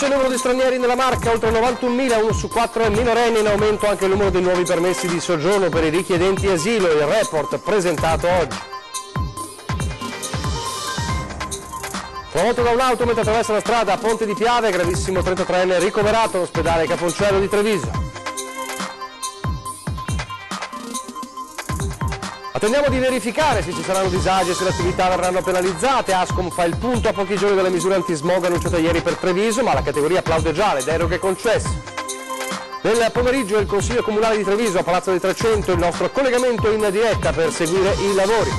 il numero di stranieri nella Marca, oltre 91.000, 1 su 4 è minorenni, in aumento anche il numero dei nuovi permessi di soggiorno per i richiedenti asilo, il report presentato oggi. Travolto da un'auto mentre attraversa la strada a Ponte di Piave, gravissimo 33enne ricoverato all'ospedale Caponcello di Treviso. Attendiamo di verificare se ci saranno disagi e se le attività verranno penalizzate. Ascom fa il punto a pochi giorni dalle misure antismog annunciate ieri per Treviso, ma la categoria applaude già le deroghe concesse. Nel pomeriggio il Consiglio Comunale di Treviso a Palazzo dei 300, il nostro collegamento in diretta per seguire i lavori.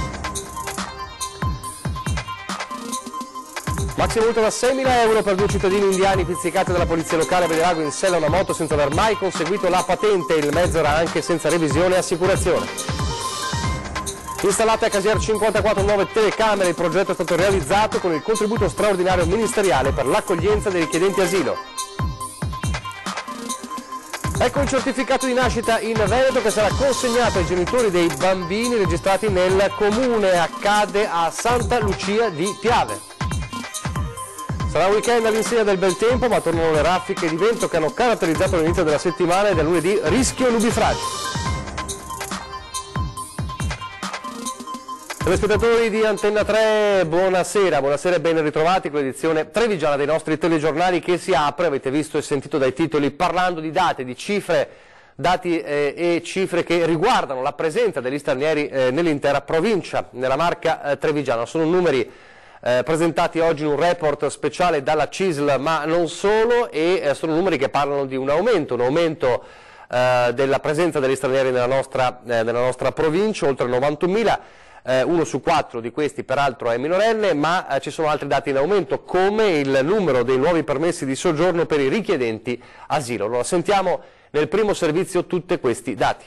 Maxi multa da 6.000 euro per 2 cittadini indiani pizzicati dalla polizia locale a Belilago in sella a una moto senza aver mai conseguito la patente. Il mezzo era anche senza revisione e assicurazione. Installate a Casier 54 nuove telecamere, il progetto è stato realizzato con il contributo straordinario ministeriale per l'accoglienza dei richiedenti asilo. Ecco il certificato di nascita in Veneto che sarà consegnato ai genitori dei bambini registrati nel comune, accade a Santa Lucia di Piave. Sarà un weekend all'insegna del bel tempo, ma tornano le raffiche di vento che hanno caratterizzato l'inizio della settimana e da lunedì rischio nubifragi. Telespettatori di Antenna 3, buonasera e ben ritrovati con l'edizione trevigiana dei nostri telegiornali che si apre, avete visto e sentito dai titoli, parlando di dati, di cifre, e cifre che riguardano la presenza degli stranieri nell'intera provincia, nella Marca trevigiana. Sono numeri presentati oggi in un report speciale dalla CISL, ma non solo, e sono numeri che parlano di un aumento della presenza degli stranieri nella nostra provincia, oltre 91.000. 1 su 4 di questi peraltro è minorenne, ma ci sono altri dati in aumento come il numero dei nuovi permessi di soggiorno per i richiedenti asilo. Allora sentiamo nel primo servizio tutti questi dati.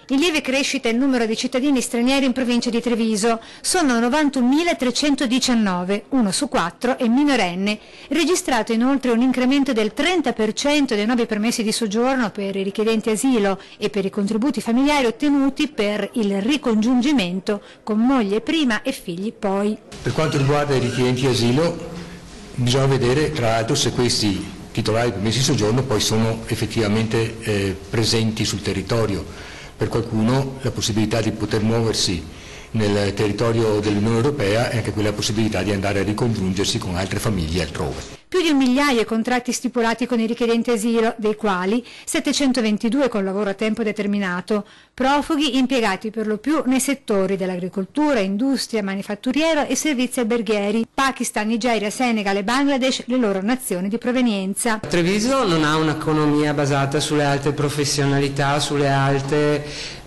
In lieve crescita il numero di cittadini stranieri in provincia di Treviso, sono 91.319, 1 su 4 è minorenne, registrato inoltre un incremento del 30% dei nuovi permessi di soggiorno per i richiedenti asilo e per i contributi familiari ottenuti per il ricongiungimento con moglie prima e figli poi. Per quanto riguarda i richiedenti asilo, bisogna vedere tra l'altro se questi titolari di permessi di soggiorno poi sono effettivamente presenti sul territorio. Per qualcuno la possibilità di poter muoversi nel territorio dell'Unione Europea è anche quella possibilità di andare a ricongiungersi con altre famiglie altrove. Più di 1 migliaio i contratti stipulati con i richiedenti asilo, dei quali 722 con lavoro a tempo determinato, profughi impiegati per lo più nei settori dell'agricoltura, industria, manifatturiero e servizi alberghieri, Pakistan, Nigeria, Senegal e Bangladesh, le loro nazioni di provenienza. Treviso non ha un'economia basata sulle alte professionalità, sulle alte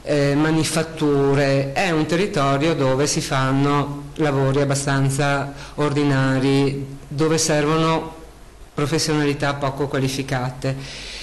manifatture, è un territorio dove si fanno lavori abbastanza ordinari, dove servono professionalità poco qualificate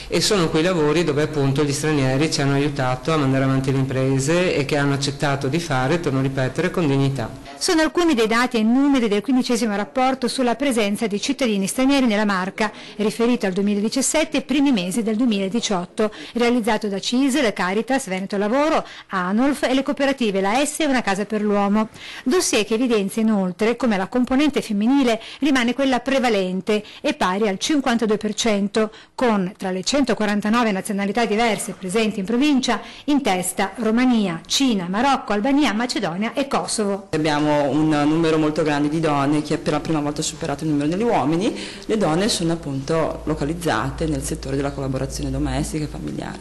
e sono quei lavori dove appunto gli stranieri ci hanno aiutato a mandare avanti le imprese e che hanno accettato di fare, torno a ripetere, con dignità. Sono alcuni dei dati e numeri del 15° rapporto sulla presenza di cittadini stranieri nella Marca, riferito al 2017 e primi mesi del 2018, realizzato da CISL, Caritas, Veneto Lavoro, ANOLF e le cooperative La S e Una Casa per l'Uomo. Dossier che evidenzia inoltre come la componente femminile rimane quella prevalente e pari al 52%, con tra le 149 nazionalità diverse presenti in provincia in testa Romania, Cina, Marocco, Albania, Macedonia e Kosovo. Abbiamo un numero molto grande di donne che per la prima volta ha superato il numero degli uomini. Le donne sono appunto localizzate nel settore della collaborazione domestica e familiare.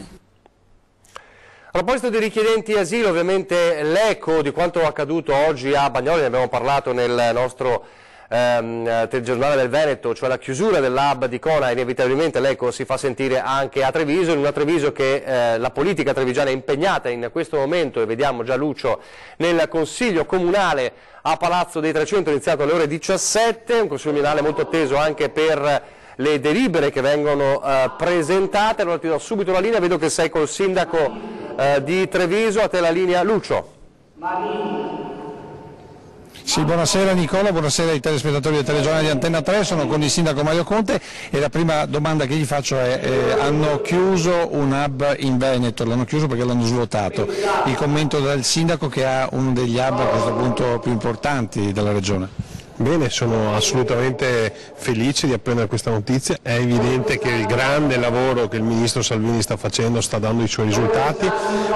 A proposito dei richiedenti asilo, ovviamente l'eco di quanto accaduto oggi a Bagnoli, ne abbiamo parlato nel nostro telegiornale del Veneto, cioè la chiusura dell'hub di Cona, inevitabilmente l'eco si fa sentire anche a Treviso, in una Treviso che la politica trevigiana è impegnata in questo momento, e vediamo già Lucio nel Consiglio Comunale a Palazzo dei 300, iniziato alle ore 17, un Consiglio Comunale molto atteso anche per le delibere che vengono presentate. Allora ti do subito la linea, vedo che sei col sindaco di Treviso, a te la linea Lucio. Sì, buonasera Nicola, buonasera ai telespettatori del telegiornale di Antenna 3, sono con il sindaco Mario Conte e la prima domanda che gli faccio è hanno chiuso un hub in Veneto, l'hanno chiuso perché l'hanno svuotato, il commento del sindaco che ha uno degli hub a questo punto più importanti della regione. Bene, sono assolutamente felice di apprendere questa notizia, è evidente che il grande lavoro che il ministro Salvini sta facendo sta dando i suoi risultati,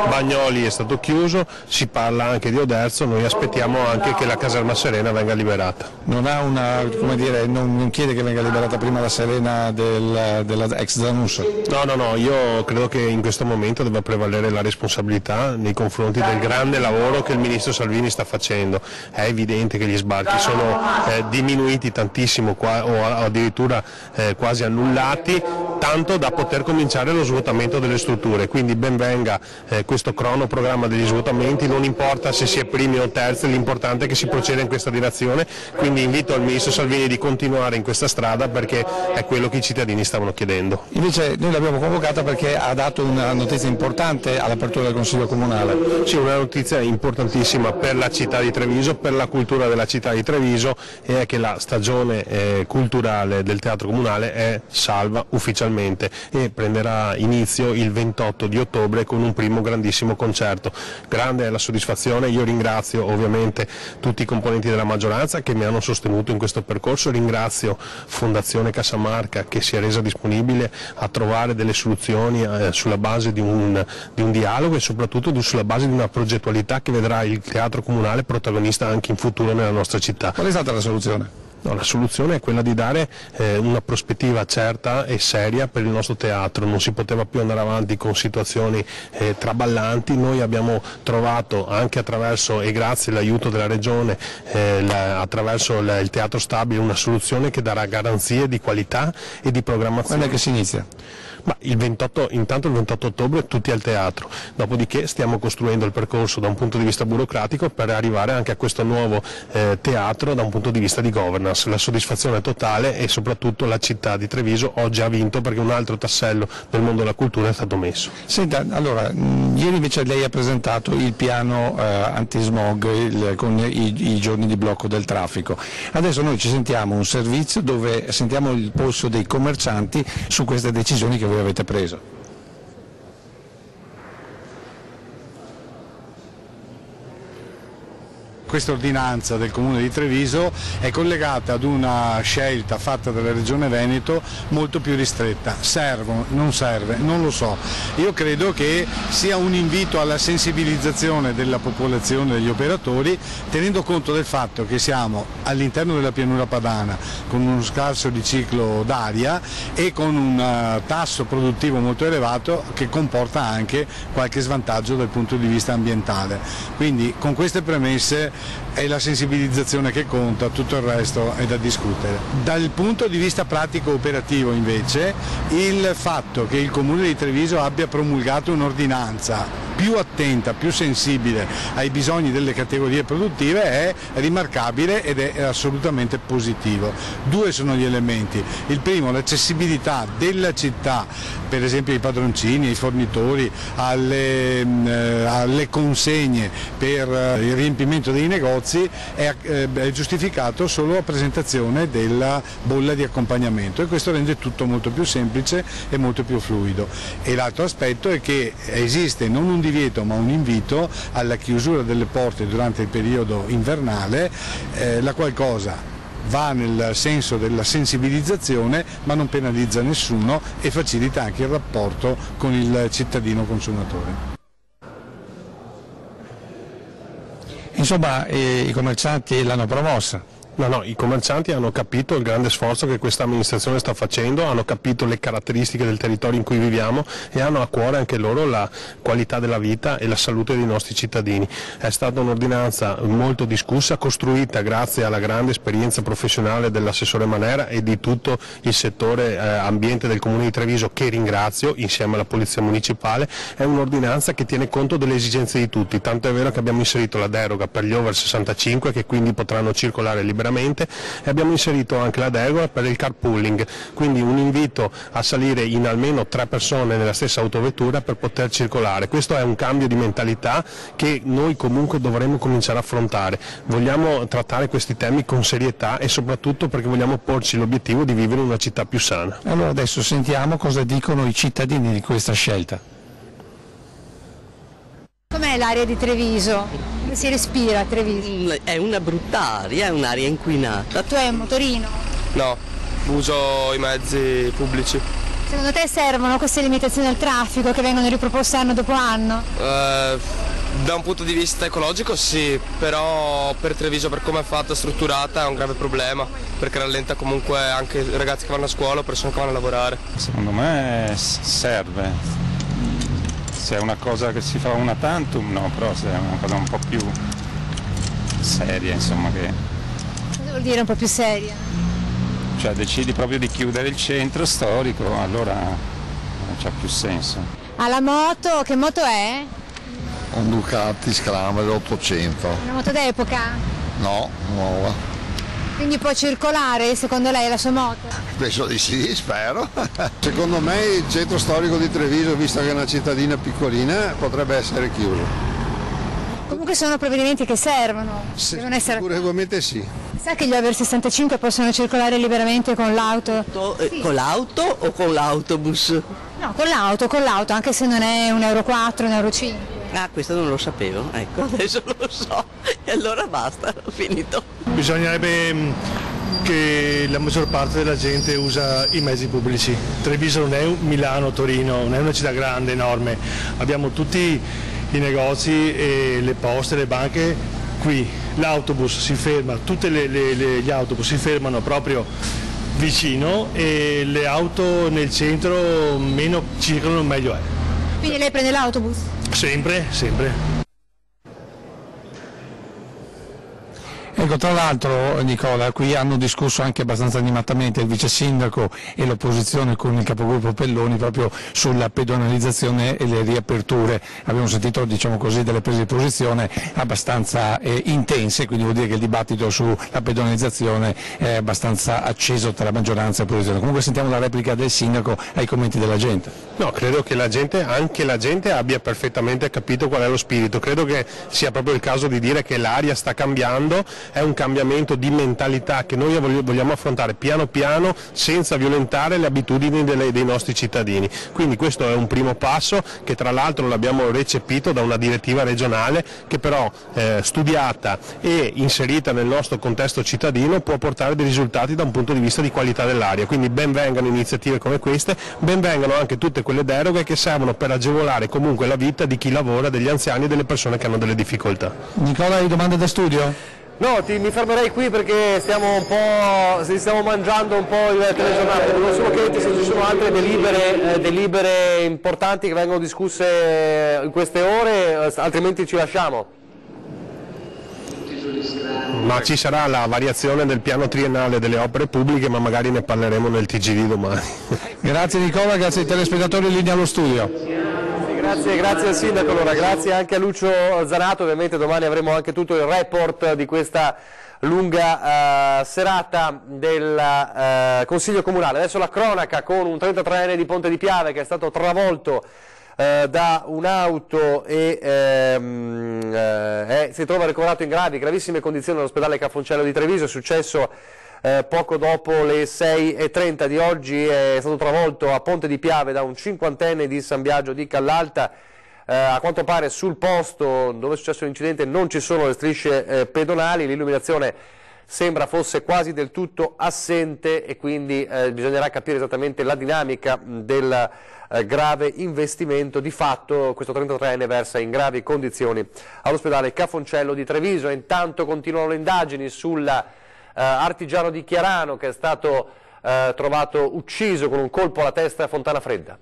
Bagnoli è stato chiuso, si parla anche di Oderzo, noi aspettiamo anche che la caserma Serena venga liberata. Non ha non chiede che venga liberata prima la Serena della ex Zanussi? No, io credo che in questo momento debba prevalere la responsabilità nei confronti del grande lavoro che il ministro Salvini sta facendo, è evidente che gli sbarchi sono diminuiti tantissimo o addirittura quasi annullati, tanto da poter cominciare lo svuotamento delle strutture, quindi ben venga questo cronoprogramma degli svuotamenti, non importa se si è primi o terzi, l'importante è che si proceda in questa direzione, quindi invito il ministro Salvini di continuare in questa strada perché è quello che i cittadini stavano chiedendo. Invece noi l'abbiamo convocata perché ha dato una notizia importante all'apertura del Consiglio Comunale. Sì, una notizia importantissima per la città di Treviso, per la cultura della città di Treviso, e è che la stagione culturale del Teatro Comunale è salva ufficialmente e prenderà inizio il 28 di ottobre con un primo grandissimo concerto. Grande è la soddisfazione, io ringrazio ovviamente tutti i componenti della maggioranza che mi hanno sostenuto in questo percorso, ringrazio Fondazione Casamarca che si è resa disponibile a trovare delle soluzioni sulla base di un dialogo e soprattutto sulla base di una progettualità che vedrà il Teatro Comunale protagonista anche in futuro nella nostra città. Qual è stata la soluzione? No, la soluzione è quella di dare una prospettiva certa e seria per il nostro teatro, non si poteva più andare avanti con situazioni traballanti, noi abbiamo trovato anche attraverso e grazie all'aiuto della Regione attraverso il Teatro Stabile una soluzione che darà garanzie di qualità e di programmazione. Quando è che si inizia? Intanto il 28 ottobre tutti al teatro, dopodiché stiamo costruendo il percorso da un punto di vista burocratico per arrivare anche a questo nuovo teatro da un punto di vista di governance. La soddisfazione è totale e soprattutto la città di Treviso oggi ha vinto perché un altro tassello del mondo della cultura è stato messo. Senta, allora, ieri invece lei ha presentato il piano antismog con i giorni di blocco del traffico. Adesso noi ci sentiamo un servizio dove sentiamo il polso dei commercianti su queste decisioni che voi avete preso. Questa ordinanza del Comune di Treviso è collegata ad una scelta fatta dalla Regione Veneto molto più ristretta. Serve, non serve, non lo so. Io credo che sia un invito alla sensibilizzazione della popolazione, degli operatori, tenendo conto del fatto che siamo all'interno della pianura padana con uno scarso riciclo d'aria e con un tasso produttivo molto elevato che comporta anche qualche svantaggio dal punto di vista ambientale. Quindi con queste premesse è la sensibilizzazione che conta, tutto il resto è da discutere. Dal punto di vista pratico operativo invece il fatto che il Comune di Treviso abbia promulgato un'ordinanza più attenta, più sensibile ai bisogni delle categorie produttive è rimarcabile ed è assolutamente positivo. Due sono gli elementi: il primo, l'accessibilità della città, per esempio ai padroncini, ai fornitori, alle consegne per il riempimento dei negozi è giustificato solo a presentazione della bolla di accompagnamento, e questo rende tutto molto più semplice e molto più fluido. E l'altro aspetto è che esiste non un divieto ma un invito alla chiusura delle porte durante il periodo invernale, la qual cosa va nel senso della sensibilizzazione ma non penalizza nessuno e facilita anche il rapporto con il cittadino consumatore. Insomma, i commercianti l'hanno promossa. No, i commercianti hanno capito il grande sforzo che questa amministrazione sta facendo, hanno capito le caratteristiche del territorio in cui viviamo e hanno a cuore anche loro la qualità della vita e la salute dei nostri cittadini. È stata un'ordinanza molto discussa, costruita grazie alla grande esperienza professionale dell'assessore Manera e di tutto il settore ambiente del Comune di Treviso, che ringrazio, insieme alla Polizia Municipale. È un'ordinanza che tiene conto delle esigenze di tutti, tanto è vero che abbiamo inserito la deroga per gli over 65 che quindi potranno circolare liberamente, e abbiamo inserito anche la deroga per il carpooling, quindi un invito a salire in almeno 3 persone nella stessa autovettura per poter circolare. Questo è un cambio di mentalità che noi comunque dovremo cominciare a affrontare. Vogliamo trattare questi temi con serietà e soprattutto perché vogliamo porci l'obiettivo di vivere in una città più sana. Allora adesso sentiamo cosa dicono i cittadini di questa scelta. Com'è l'area di Treviso? si respira a Treviso? È una brutta aria, è un'aria inquinata. Tu hai un motorino? No, uso i mezzi pubblici. Secondo te servono queste limitazioni al traffico che vengono riproposte anno dopo anno? Da un punto di vista ecologico sì, però per Treviso, per come è fatta, strutturata, è un grave problema, perché rallenta comunque anche i ragazzi che vanno a scuola o persone che vanno a lavorare. Secondo me serve, se è una cosa che si fa una tantum no, però se è una cosa un po' più seria, insomma, che... Cosa vuol dire un po' più seria? Cioè decidi proprio di chiudere il centro storico, allora non c'ha più senso. La moto, che moto è? Un Ducati Scrambler 800. Una moto d'epoca? No, nuova. Quindi può circolare secondo lei la sua moto? Penso di sì, spero. Secondo me il centro storico di Treviso, visto che è una cittadina piccolina, potrebbe essere chiuso. Comunque sono provvedimenti che servono. Devono essere... Sicuramente sì. Sa che gli over 65 possono circolare liberamente con l'auto? Sì. Con l'auto o con l'autobus? No, con l'auto, anche se non è un euro 4, un euro 5. Ah, questo non lo sapevo, ecco, adesso lo so. E allora basta, ho finito. Bisognerebbe che la maggior parte della gente usa i mezzi pubblici. Treviso non è Milano, Torino, non è una città grande, enorme. Abbiamo tutti i negozi e le poste, le banche qui. L'autobus si ferma, gli autobus si fermano proprio vicino e le auto nel centro meno circolano meglio è. Quindi lei prende l'autobus? Sempre, sempre. Ecco, tra l'altro Nicola, qui hanno discusso anche abbastanza animatamente il vice sindaco e l'opposizione con il capogruppo Pelloni proprio sulla pedonalizzazione e le riaperture. Abbiamo sentito, diciamo così, delle prese di posizione abbastanza intense, quindi vuol dire che il dibattito sulla pedonalizzazione è abbastanza acceso tra maggioranza e opposizione. Comunque sentiamo la replica del sindaco ai commenti della gente. No, credo che anche la gente abbia perfettamente capito qual è lo spirito. Credo che sia proprio il caso di dire che l'aria sta cambiando. È un cambiamento di mentalità che noi vogliamo affrontare piano piano senza violentare le abitudini dei nostri cittadini. Quindi questo è un primo passo che tra l'altro l'abbiamo recepito da una direttiva regionale che però studiata e inserita nel nostro contesto cittadino può portare dei risultati da un punto di vista di qualità dell'aria. Quindi ben vengano iniziative come queste, ben vengano anche tutte quelle deroghe che servono per agevolare comunque la vita di chi lavora, degli anziani e delle persone che hanno delle difficoltà. Nicola, hai domande da studio? No, mi fermerei qui perché stiamo mangiando un po' il telegiornale. Volevo solo chiederti se ci sono altre delibere importanti che vengono discusse in queste ore, altrimenti ci lasciamo. Ma ci sarà la variazione del piano triennale delle opere pubbliche, ma magari ne parleremo nel TGD domani. Grazie Nicola, grazie ai telespettatori, in linea allo studio. Grazie al sindaco, allora, grazie anche a Lucio Zanato, ovviamente domani avremo anche tutto il report di questa lunga serata del Consiglio Comunale. Adesso la cronaca con un 33enne di Ponte di Piave che è stato travolto da un'auto e si trova ricoverato in gravissime condizioni all'ospedale Cafoncello di Treviso. È successo poco dopo le 6:30 di oggi, è stato travolto a Ponte di Piave da un 50enne di San Biagio di Callalta. A quanto pare sul posto dove è successo l'incidente non ci sono le strisce pedonali, l'illuminazione sembra fosse quasi del tutto assente e quindi bisognerà capire esattamente la dinamica del grave investimento. Di fatto questo 33enne versa in gravi condizioni all'ospedale Cafoncello di Treviso. Intanto continuano le indagini sull'artigiano di Chiarano che è stato trovato ucciso con un colpo alla testa a Fontana Fredda.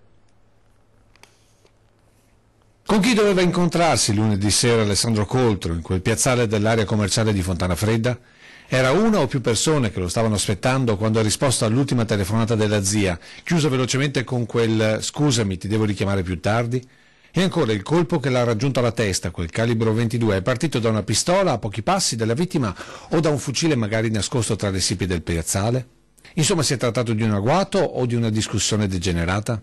Con chi doveva incontrarsi lunedì sera Alessandro Coltro in quel piazzale dell'area commerciale di Fontana Fredda? Era una o più persone che lo stavano aspettando quando ha risposto all'ultima telefonata della zia, chiusa velocemente con quel «scusami, ti devo richiamare più tardi»? E ancora il colpo che l'ha raggiunto alla testa, quel calibro 22, è partito da una pistola a pochi passi dalla vittima o da un fucile magari nascosto tra le siepi del piazzale? Insomma, si è trattato di un agguato o di una discussione degenerata?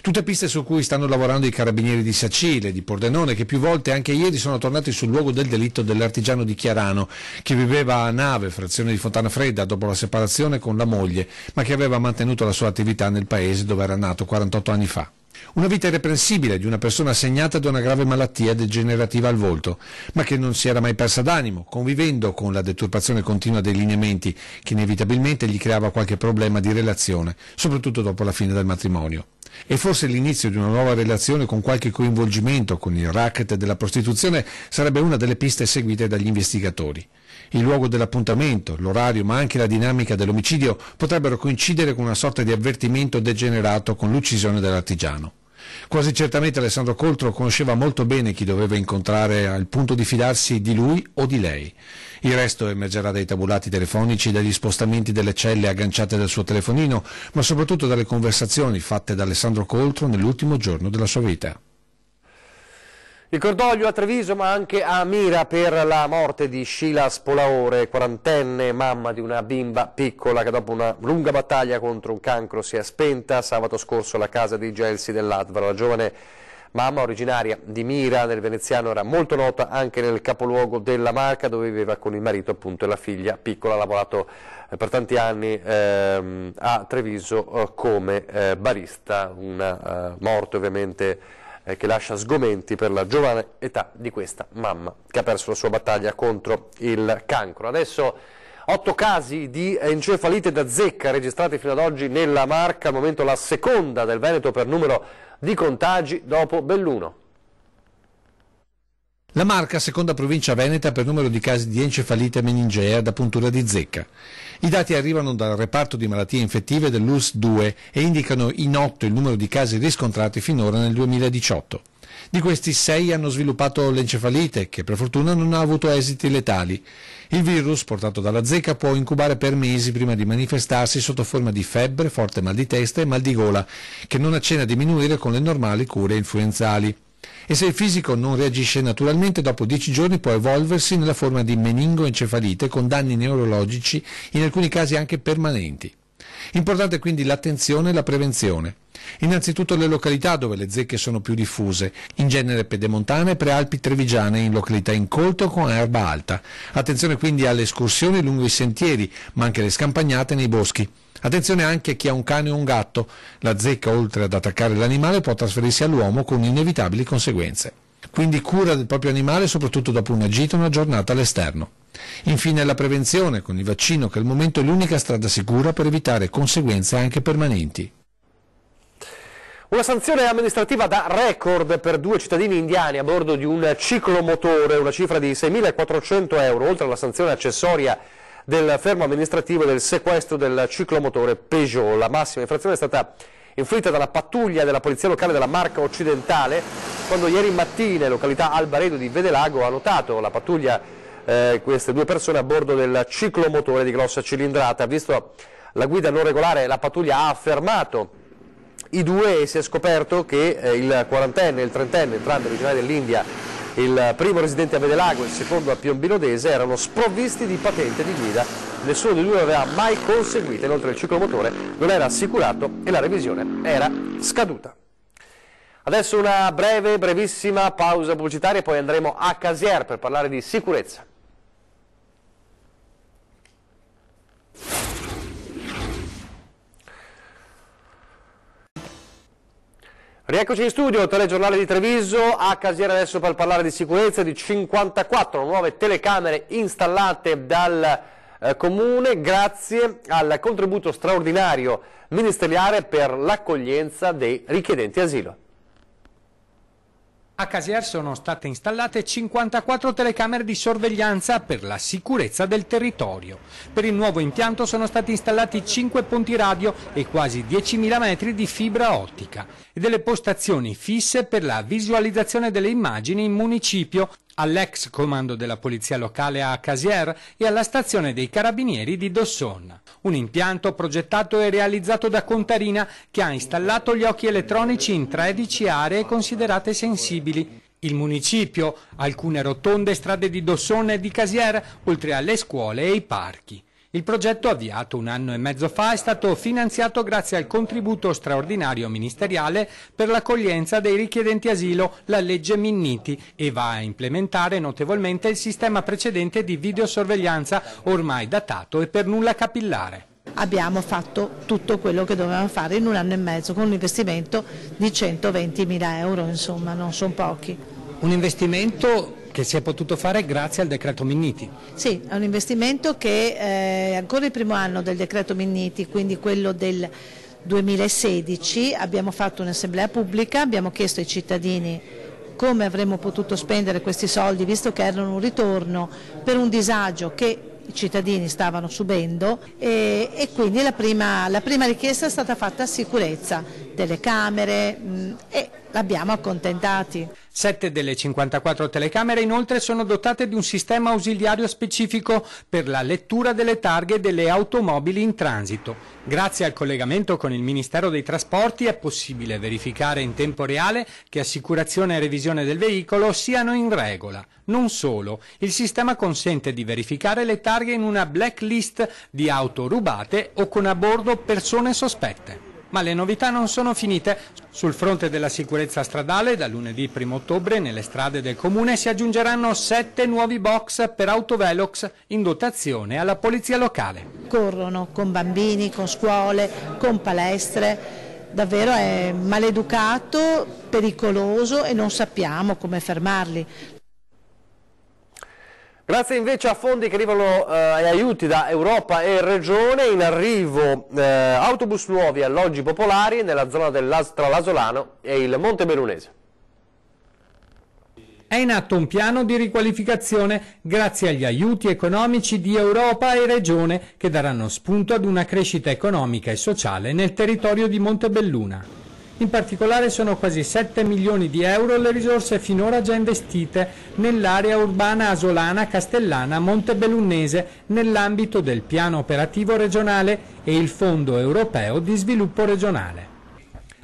Tutte piste su cui stanno lavorando i carabinieri di Sacile, di Pordenone, che più volte anche ieri sono tornati sul luogo del delitto dell'artigiano di Chiarano, che viveva a Nave, frazione di Fontana Fredda, dopo la separazione con la moglie, ma che aveva mantenuto la sua attività nel paese dove era nato 48 anni fa. Una vita irreprensibile di una persona segnata da una grave malattia degenerativa al volto, ma che non si era mai persa d'animo, convivendo con la deturpazione continua dei lineamenti, che inevitabilmente gli creava qualche problema di relazione, soprattutto dopo la fine del matrimonio. E forse l'inizio di una nuova relazione con qualche coinvolgimento con il racket della prostituzione sarebbe una delle piste seguite dagli investigatori. Il luogo dell'appuntamento, l'orario, ma anche la dinamica dell'omicidio potrebbero coincidere con una sorta di avvertimento degenerato con l'uccisione dell'artigiano. Quasi certamente Alessandro Coltro conosceva molto bene chi doveva incontrare al punto di fidarsi di lui o di lei. Il resto emergerà dai tabulati telefonici e dagli spostamenti delle celle agganciate del suo telefonino, ma soprattutto dalle conversazioni fatte da Alessandro Coltro nell'ultimo giorno della sua vita. Il cordoglio a Treviso ma anche a Mira per la morte di Sheila Spolaore, quarantenne, mamma di una bimba piccola che dopo una lunga battaglia contro un cancro si è spenta sabato scorso alla casa dei Gelsi dell'Advaro. La giovane mamma, originaria di Mira nel veneziano, era molto nota anche nel capoluogo della Marca dove viveva con il marito appunto e la figlia piccola. Ha lavorato per tanti anni a Treviso come barista, una morte ovviamente che lascia sgomenti per la giovane età di questa mamma che ha perso la sua battaglia contro il cancro. Adesso 8 casi di encefalite da zecca registrati fino ad oggi nella Marca, al momento la seconda del Veneto per numero di contagi dopo Belluno. La Marca, seconda provincia veneta per numero di casi di encefalite meningea da puntura di zecca. I dati arrivano dal reparto di malattie infettive dell'ULSS 2 e indicano in 8 il numero di casi riscontrati finora nel 2018. Di questi 6 hanno sviluppato l'encefalite, che per fortuna non ha avuto esiti letali. Il virus, portato dalla zecca, può incubare per mesi prima di manifestarsi sotto forma di febbre, forte mal di testa e mal di gola, che non accenna a diminuire con le normali cure influenzali. E se il fisico non reagisce naturalmente, dopo 10 giorni può evolversi nella forma di meningoencefalite con danni neurologici, in alcuni casi anche permanenti. Importante quindi l'attenzione e la prevenzione. Innanzitutto le località dove le zecche sono più diffuse, in genere pedemontane e prealpi trevigiane, in località incolto con erba alta. Attenzione quindi alle escursioni lungo i sentieri, ma anche alle scampagnate nei boschi. Attenzione anche a chi ha un cane o un gatto. La zecca, oltre ad attaccare l'animale, può trasferirsi all'uomo con inevitabili conseguenze. Quindi cura del proprio animale, soprattutto dopo una gita o una giornata all'esterno. Infine la prevenzione, con il vaccino, che al momento è l'unica strada sicura per evitare conseguenze anche permanenti. Una sanzione amministrativa da record per 2 cittadini indiani a bordo di un ciclomotore, una cifra di 6.400 euro, oltre alla sanzione accessoria del fermo amministrativo e del sequestro del ciclomotore Peugeot. La massima infrazione è stata inflitta dalla pattuglia della polizia locale della Marca Occidentale, quando ieri mattina in località Albaredo di Vedelago ha notato la pattuglia queste 2 persone a bordo del ciclomotore di grossa cilindrata. Visto la guida non regolare, la pattuglia ha fermato i 2 e si è scoperto che il 40enne e il 30enne, entrambi originari dell'India, il primo residente a Vedelago e il secondo a Piombinodese, erano sprovvisti di patente di guida. Nessuno dei 2 aveva mai conseguito, inoltre il ciclomotore non era assicurato e la revisione era scaduta. Adesso una brevissima pausa pubblicitaria e poi andremo a Casier per parlare di sicurezza. Rieccoci in studio, telegiornale di Treviso, a Casier adesso per parlare di sicurezza, di 54 nuove telecamere installate dal Comune grazie al contributo straordinario ministeriale per l'accoglienza dei richiedenti asilo. A Casier sono state installate 54 telecamere di sorveglianza per la sicurezza del territorio. Per il nuovo impianto sono stati installati 5 ponti radio e quasi 10.000 metri di fibra ottica e delle postazioni fisse per la visualizzazione delle immagini in municipio, all'ex comando della polizia locale a Casier e alla stazione dei carabinieri di Dosson. Un impianto progettato e realizzato da Contarina che ha installato gli occhi elettronici in 13 aree considerate sensibili. Il municipio, alcune rotonde, strade di Dosson e di Casier, oltre alle scuole e i parchi. Il progetto, avviato 1 anno e mezzo fa, è stato finanziato grazie al contributo straordinario ministeriale per l'accoglienza dei richiedenti asilo, la legge Minniti, e va a implementare notevolmente il sistema precedente di videosorveglianza, ormai datato e per nulla capillare. Abbiamo fatto tutto quello che dovevamo fare in un anno e mezzo con un investimento di 120.000 euro, insomma non sono pochi. Un investimento che si è potuto fare grazie al decreto Minniti. Sì, è un investimento che è ancora il primo anno del decreto Minniti, quindi quello del 2016, abbiamo fatto un'assemblea pubblica, abbiamo chiesto ai cittadini come avremmo potuto spendere questi soldi, visto che erano un ritorno per un disagio che i cittadini stavano subendo e quindi la prima richiesta è stata fatta a sicurezza delle camere e l'abbiamo accontentati. 7 delle 54 telecamere inoltre sono dotate di un sistema ausiliario specifico per la lettura delle targhe delle automobili in transito. Grazie al collegamento con il Ministero dei Trasporti è possibile verificare in tempo reale che assicurazione e revisione del veicolo siano in regola. Non solo, il sistema consente di verificare le targhe in una blacklist di auto rubate o con a bordo persone sospette. Ma le novità non sono finite. Sul fronte della sicurezza stradale, da lunedì 1 ottobre nelle strade del comune si aggiungeranno 7 nuovi box per autovelox in dotazione alla polizia locale. Corrono con bambini, con scuole, con palestre, davvero è maleducato, pericoloso e non sappiamo come fermarli. Grazie invece a fondi che arrivano e aiuti da Europa e Regione, in arrivo autobus nuovi, alloggi popolari nella zona tra l'Asolano e il Monte Bellunese. È in atto un piano di riqualificazione grazie agli aiuti economici di Europa e Regione che daranno spunto ad una crescita economica e sociale nel territorio di Montebelluna. In particolare sono quasi 7 milioni di euro le risorse finora già investite nell'area urbana asolana, castellana, montebellunese nell'ambito del piano operativo regionale e il Fondo europeo di sviluppo regionale.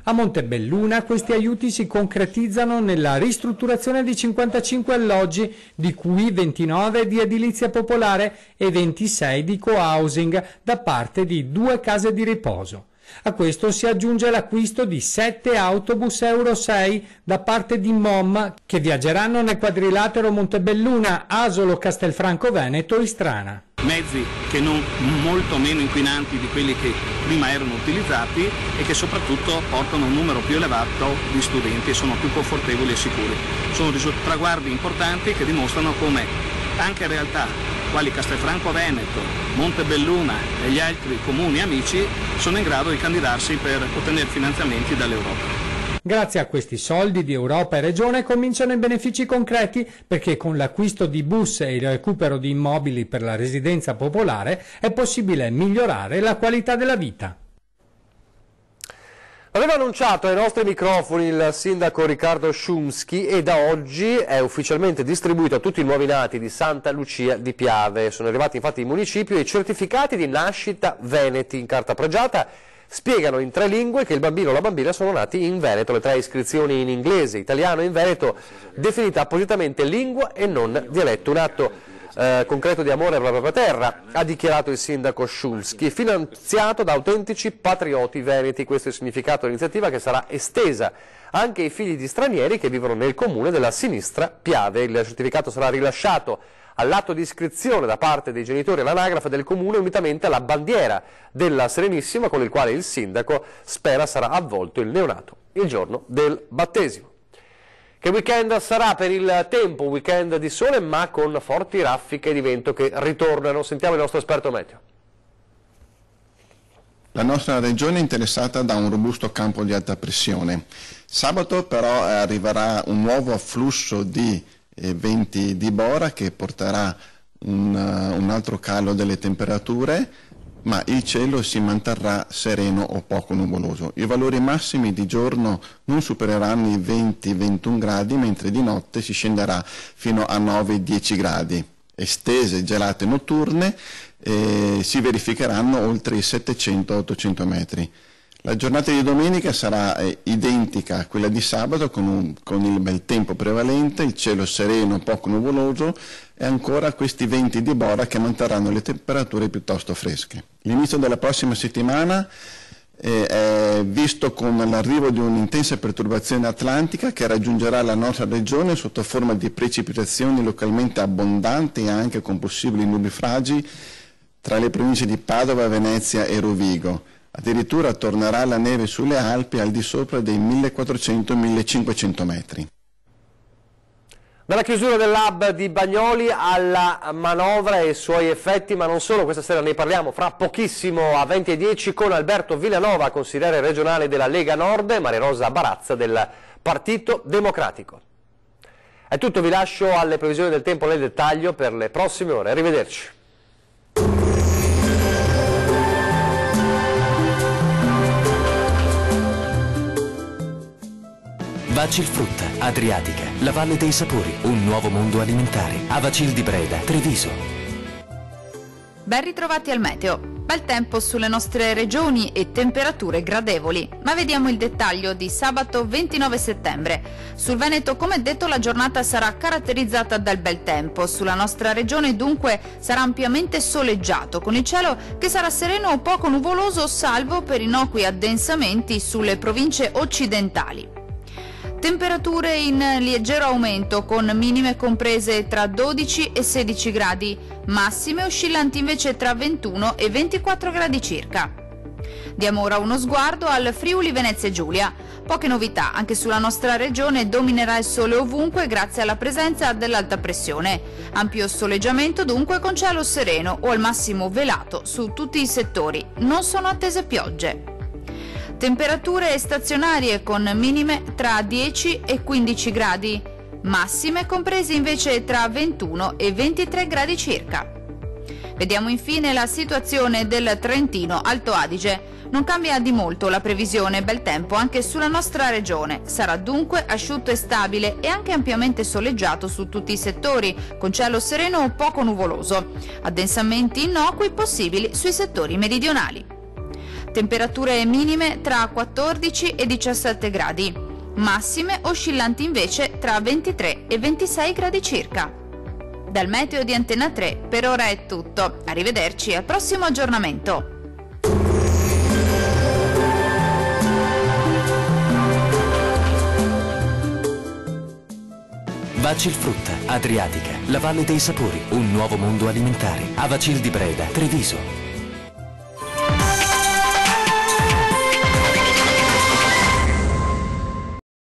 A Montebelluna questi aiuti si concretizzano nella ristrutturazione di 55 alloggi, di cui 29 di edilizia popolare e 26 di co-housing da parte di 2 case di riposo. A questo si aggiunge l'acquisto di 7 autobus Euro 6 da parte di MOM che viaggeranno nel quadrilatero Montebelluna, Asolo, Castelfranco Veneto e Istrana. Mezzi che non molto meno inquinanti di quelli che prima erano utilizzati e che soprattutto portano un numero più elevato di studenti e sono più confortevoli e sicuri. Sono traguardi importanti che dimostrano come anche realtà quali Castelfranco Veneto, Montebelluna e gli altri comuni amici sono in grado di candidarsi per ottenere finanziamenti dall'Europa. Grazie a questi soldi di Europa e Regione cominciano i benefici concreti perché con l'acquisto di bus e il recupero di immobili per la residenza popolare è possibile migliorare la qualità della vita. Aveva annunciato ai nostri microfoni il sindaco Riccardo Szumski e da oggi è ufficialmente distribuito a tutti i nuovi nati di Santa Lucia di Piave. Sono arrivati infatti in municipio i certificati di nascita veneti in carta pregiata. Spiegano in 3 lingue che il bambino o la bambina sono nati in Veneto, le 3 iscrizioni in inglese, italiano e in Veneto, definita appositamente lingua e non dialetto. Un atto concreto di amore per la propria terra, ha dichiarato il sindaco Szumski, finanziato da autentici patrioti veneti. Questo è il significato dell'iniziativa che sarà estesa anche ai figli di stranieri che vivono nel comune della Sinistra Piave. Il certificato sarà rilasciato all'atto di iscrizione da parte dei genitori all'anagrafe del comune unitamente alla bandiera della Serenissima con il quale il sindaco spera sarà avvolto il neonato il giorno del battesimo. Che weekend sarà per il tempo? Un weekend di sole ma con forti raffiche di vento che ritornano. Sentiamo il nostro esperto meteo. La nostra regione è interessata da un robusto campo di alta pressione. Sabato però arriverà un nuovo afflusso di venti di Bora che porterà un altro calo delle temperature, ma il cielo si manterrà sereno o poco nuvoloso. I valori massimi di giorno non supereranno i 20-21 gradi, mentre di notte si scenderà fino a 9-10 gradi. Estese gelate notturne si verificheranno oltre i 700-800 metri. La giornata di domenica sarà identica a quella di sabato con il bel tempo prevalente, il cielo sereno, poco nuvoloso e ancora questi venti di Bora che manterranno le temperature piuttosto fresche. L'inizio della prossima settimana è visto con l'arrivo di un'intensa perturbazione atlantica che raggiungerà la nostra regione sotto forma di precipitazioni localmente abbondanti e anche con possibili nubifragi tra le province di Padova, Venezia e Rovigo. Addirittura tornerà la neve sulle Alpi al di sopra dei 1400-1500 metri. Dalla chiusura dell'hub di Bagnoli alla manovra e i suoi effetti, ma non solo, questa sera ne parliamo fra pochissimo a 20:10 con Alberto Villanova, consigliere regionale della Lega Nord, e Maria Rosa Barazza del Partito Democratico. È tutto, vi lascio alle previsioni del tempo nel dettaglio per le prossime ore. Arrivederci. Vacil Frutta, Adriatica, la Valle dei Sapori, un nuovo mondo alimentare. Avacil di Breda, Treviso. Ben ritrovati al meteo. Bel tempo sulle nostre regioni e temperature gradevoli. Ma vediamo il dettaglio di sabato 29 settembre. Sul Veneto, come detto, la giornata sarà caratterizzata dal bel tempo. Sulla nostra regione dunque sarà ampiamente soleggiato, con il cielo che sarà sereno o poco nuvoloso, salvo per innocui addensamenti sulle province occidentali. Temperature in leggero aumento, con minime comprese tra 12 e 16 gradi, massime oscillanti invece tra 21 e 24 gradi circa. Diamo ora uno sguardo al Friuli Venezia Giulia. Poche novità, anche sulla nostra regione dominerà il sole ovunque grazie alla presenza dell'alta pressione. Ampio soleggiamento dunque, con cielo sereno o al massimo velato su tutti i settori. Non sono attese piogge. Temperature stazionarie con minime tra 10 e 15 gradi, massime comprese invece tra 21 e 23 gradi circa. Vediamo infine la situazione del Trentino Alto Adige. Non cambia di molto la previsione bel tempo anche sulla nostra regione. Sarà dunque asciutto e stabile e anche ampiamente soleggiato su tutti i settori, con cielo sereno o poco nuvoloso. Addensamenti innocui possibili sui settori meridionali. Temperature minime tra 14 e 17 gradi, massime oscillanti invece tra 23 e 26 gradi circa. Dal meteo di Antenna 3 per ora è tutto. Arrivederci al prossimo aggiornamento. Vacil Frutta, Adriatica, la Valle dei Sapori, un nuovo mondo alimentare. Avacil di Breda, Treviso.